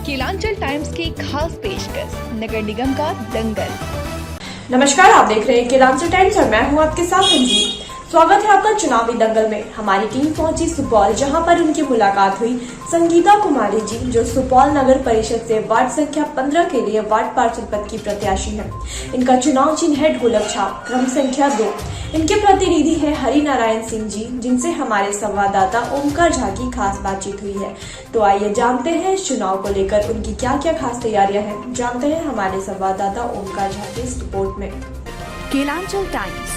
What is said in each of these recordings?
Kelanchal times की खास पेशकश नगर निगम का दंगल। नमस्कार, आप देख रहे हैं केलांचल टाइम्स और मैं हूं आपके साथ संजीव। स्वागत है आपका चुनावी दंगल में। हमारी टीम पहुंची सुपौल, जहां पर उनकी मुलाकात हुई संगीता कुमारी जी, जो सुपौल नगर परिषद से वार्ड संख्या 15 के लिए वार्ड पार्षद पद की प्रत्याशी है। इनका चुनाव चिन्ह है ढोलक छाप, क्रम संख्या 2। इनके प्रतिनिधि है हरि नारायण सिंह जी, जिनसे हमारे संवाददाता ओमकार झा की खास बातचीत हुई है। तो आइए जानते हैं इस चुनाव को लेकर उनकी क्या क्या खास तैयारियां हैं। जानते हैं हमारे संवाददाता ओमकार झा की इस रिपोर्ट में। केलांचल टाइम्स,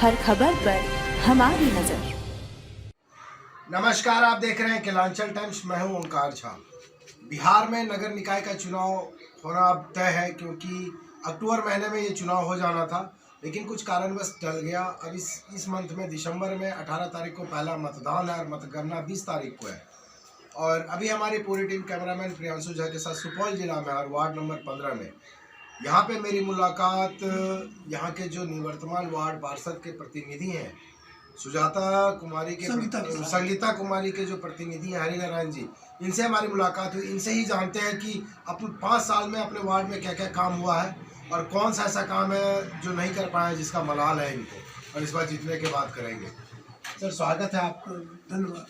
हर खबर पर हमारी नजर। नमस्कार, आप देख रहे हैं केलांचल टाइम्स। मैं हूं ओमकार झा। बिहार में नगर निकाय का चुनाव होना अब तय है, क्योंकि अक्टूबर महीने में ये चुनाव हो जाना था, लेकिन कुछ कारणवश टल गया। अब इस मंथ में दिसंबर में 18 तारीख को पहला मतदान है और मतगणना 20 तारीख को है। और अभी हमारी पूरी टीम कैमरामैन प्रियांशु झा के साथ सुपौल जिला में और वार्ड नंबर 15 में यहाँ पे मेरी मुलाकात यहाँ के जो निवर्तमान वार्ड पार्षद के प्रतिनिधि हैं संगीता कुमारी के जो प्रतिनिधि हैं हरि नारायण जी, इनसे हमारी मुलाकात हुई। इनसे ही जानते हैं कि अपने 5 साल में अपने वार्ड में क्या क्या काम हुआ है और कौन सा ऐसा काम है जो नहीं कर पाए, जिसका मलाल है इनको, और इस बार जीतने के बाद करेंगे। सर, स्वागत है आपका। धन्यवाद।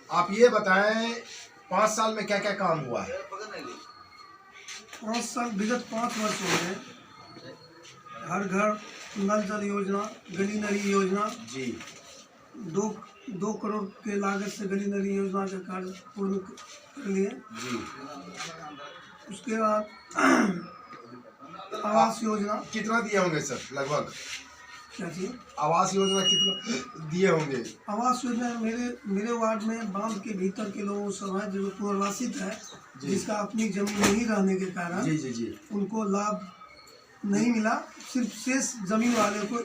आप ये बताएं, 5 साल में क्या क्या काम हुआ है? 5 साल, विगत 5 वर्ष हो गए। हर घर नल जल योजना, गली नली योजना जी, 2 करोड़ के लागत से गली नली योजना का कार्य पूर्ण कर लिए जी। उसके बाद आवास योजना कितना दिए होंगे सर? लगभग क्या चाहिए? आवास योजना कितना दिए होंगे? आवास योजना मेरे वार्ड में बांध के भीतर के लोगों सब है जो पुनर्वासित है, जिसका अपनी जमीन नहीं रहने के कारण जी जी जी उनको लाभ नहीं मिला। सिर्फ शेष जमीन वाले को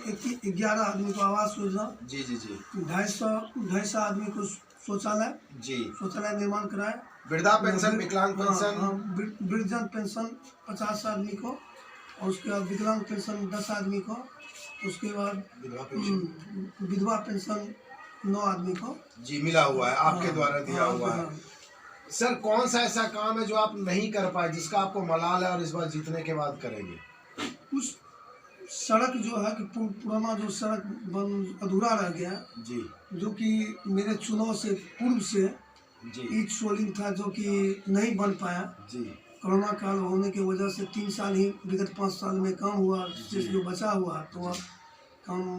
11 आदमी को आवास योजना, जी जी जी 250 आदमी को शौचालय निर्माण कराए। वृद्धा पेंशन, विकलांग पेंशन, वृद्धजन पेंशन 50 आदमी को, और उसके बाद विकलांग पेंशन 10 आदमी को, उसके बाद विधवा पेंशन 9 आदमी को जी मिला हुआ है, आपके द्वारा दिया हुआ है। सर, कौन सा ऐसा काम है जो आप नहीं कर पाए, जिसका आपको मलाल है और इस बार जीतने के बाद करेंगे? उस सड़क जो है कि पुराना जो सड़क अधूरा रह गया जी, जो कि मेरे चुनाव से पूर्व से जी ईट सोलिंग था, जो कि नहीं बन पाया। जी कोरोना काल होने की वजह से 3 साल ही विगत 5 साल में काम हुआ, जो बचा हुआ तो वह काम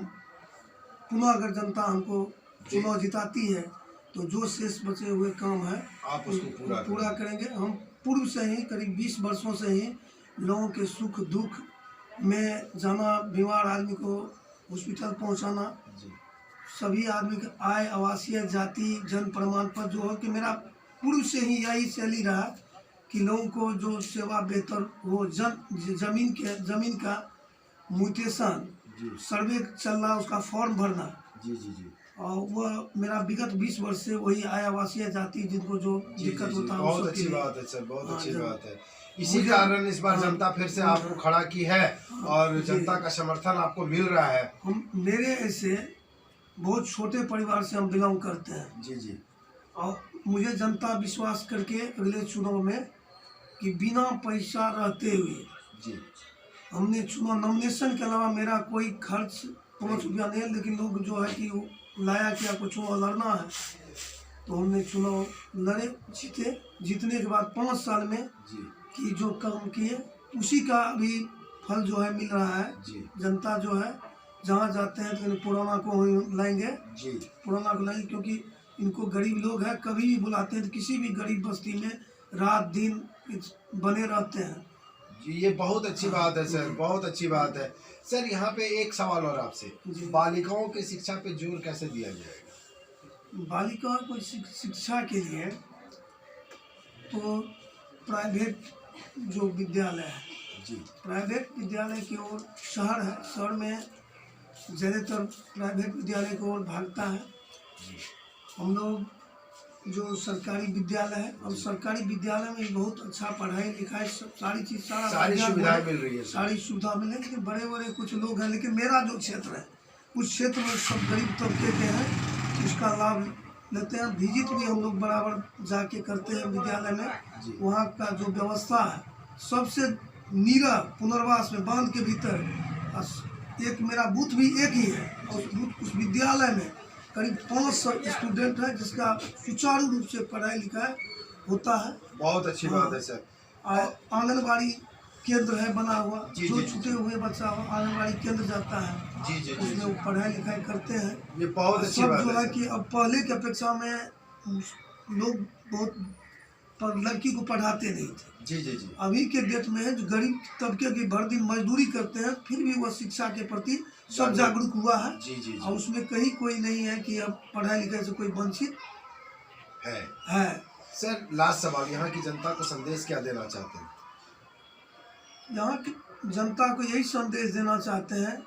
पुनः अगर जनता हमको चुनाव जिताती है तो जो शेष बचे हुए काम है आप उसको पूरा करेंगे। हम पूर्व से ही करीब 20 वर्षों से ही लोगों के सुख दुख में जाना, बीमार आदमी को हॉस्पिटल पहुंचाना, सभी आदमी के आय, आवासीय, जाति, जन्म प्रमाण पत्र जो है कि मेरा पूर्व से ही यही शैली रहा कि लोगों को जो सेवा बेहतर हो। जमीन का म्यूटेशन सर्वे चल रहा, उसका फॉर्म भरना जी जी जी और वह मेरा विगत 20 वर्ष से वही आय, आवासीय, जाति जिनको जो दिक्कत होता है। बहुत अच्छी बात है सर, बहुत अच्छी बात है। इसी कारण इस बार जनता फिर से आपको खड़ा की है और जनता का समर्थन आपको मिल रहा है। मेरे ऐसे बहुत छोटे परिवार से हम बिलोंग करते हैं जी जी, और मुझे जनता विश्वास करके अगले चुनाव में कि बिना पैसा रहते हुए जी हमने चुनाव, नॉमिनेशन के अलावा मेरा कोई खर्च 5 रुपया नहीं, लेकिन लोग जो है कि लाया कि आपको चुनाव लड़ना है तो हमने चुनाव लड़े, जीतने के बाद 5 साल में जी कि जो काम किए उसी का अभी फल जो है मिल रहा है। जनता जो है जहाँ जाते हैं तो पुराना को लाएंगे जी, पुराना को लाएंगे, क्योंकि इनको गरीब लोग हैं, कभी भी बुलाते हैं तो किसी भी गरीब बस्ती में रात दिन बने रहते हैं जी। ये बहुत अच्छी बात है सर, बहुत अच्छी बात है। सर, यहाँ पे एक सवाल और आपसे, बालिकाओं की शिक्षा पे जोर कैसे दिया जाएगा? बालिकाओं को शिक्षा के लिए तो प्राइवेट जो विद्यालय है जी, प्राइवेट विद्यालय की ओर शहर है, शहर में ज़्यादातर प्राइवेट विद्यालय की ओर भागता है। हम लोग जो सरकारी विद्यालय है, और सरकारी विद्यालय में बहुत अच्छा पढ़ाई लिखाई सारी सुविधाएं मिल रही है, सारी सुविधा मिल रही है। लेकिन बड़े बड़े कुछ लोग हैं, लेकिन मेरा जो क्षेत्र है उस क्षेत्र में सब गरीब तबके के हैं, उसका लाभ लेते हैं। विजिट भी हम लोग बराबर जाके करते हैं विद्यालय में। वहाँ का जो व्यवस्था है सबसे नीरा पुनर्वास में बांध के भीतर एक मेरा बूथ भी एक ही है और उस विद्यालय में करीब 500 स्टूडेंट है जिसका सुचारू रूप से पढ़ाई लिखाई होता है। बहुत अच्छी बात है सर। आंगनबाड़ी केंद्र है बना हुआ, जो छूटे हुए बच्चा हो आंगनबाड़ी केंद्र जाता है, जी उसमें वो पढ़ाई लिखाई करते हैं। ये बहुत अच्छी सब बात जो है है कि अब पहले की अपेक्षा में लोग बहुत लड़की को पढ़ाते नहीं थे। जी जी जी। अभी के डेट में जो गरीब तबके की भर दिन मजदूरी करते हैं फिर भी वह शिक्षा के प्रति सब जागरूक हुआ है। जी जी जी। और उसमें कहीं कोई नहीं है कि अब पढ़ाई लिखाई से कोई वंचित है। सर लास्ट सवाल, यहाँ की जनता को संदेश क्या देना चाहते हैं? यहाँ की जनता को यही संदेश देना चाहते हैं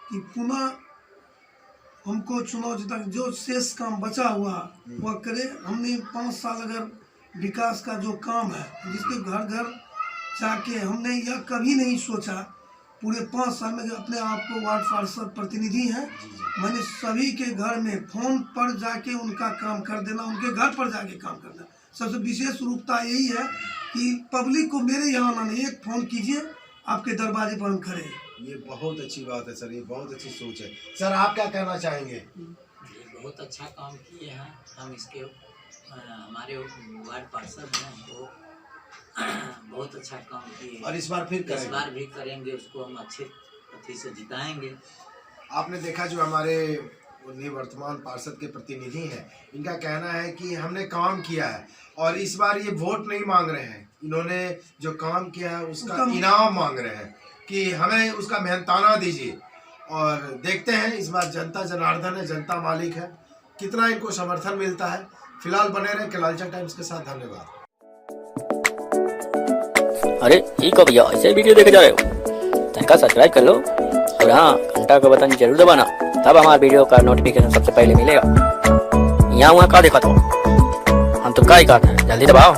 कि पुनः हमको चुनाव जिता, जो शेष काम बचा हुआ वह करे। हमने 5 साल अगर विकास का जो काम है जिसके घर घर जाके हमने यह कभी नहीं सोचा पूरे 5 साल में अपने आप को वार्ड पार्षद प्रतिनिधि हैं, मैंने सभी के घर में फोन पर जाके उनका काम कर देना, उनके घर पर जाके काम करना। सबसे विशेष रूपता यही है कि पब्लिक को मेरे यहाँ आना नहीं, एक फ़ोन कीजिए आपके दरवाजे पर हम खड़े हैं। ये बहुत अच्छी बात है सर, ये बहुत अच्छी सोच है। सर आप क्या कहना चाहेंगे? बहुत अच्छा काम किए हैं। हम इसके हमारे वार्ड पार्षद हैं वो बहुत अच्छा काम किए और इस बार फिर करेंगे? इस बार भी करेंगे, उसको हम अच्छे अथी से जिताएंगे। आपने देखा जो हमारे निवर्तमान पार्षद के प्रतिनिधि हैं, इनका कहना है कि हमने काम किया है और इस बार ये वोट नहीं मांग रहे हैं, इन्होंने जो काम किया है उसका इनाम मांग रहे हैं कि हमें उसका मेहनताना दीजिए। और देखते हैं इस बार जनता जनार्दन है, जनता मालिक है, कितना इनको समर्थन मिलता है। फिलहाल बने रहे केलांचल टाइम्स के साथ। धन्यवाद। अरे ये कब भैया ऐसे वीडियो देखे जा रहे हो? तनिका सब्सक्राइब कर लो और हाँ घंटा का बटन जरूर दबाना, तब हमारे वीडियो का नोटिफिकेशन सबसे पहले मिलेगा। यहाँ वहाँ का देखा तो हम तो क्या ही कहते हैं, जल्दी दबाओ।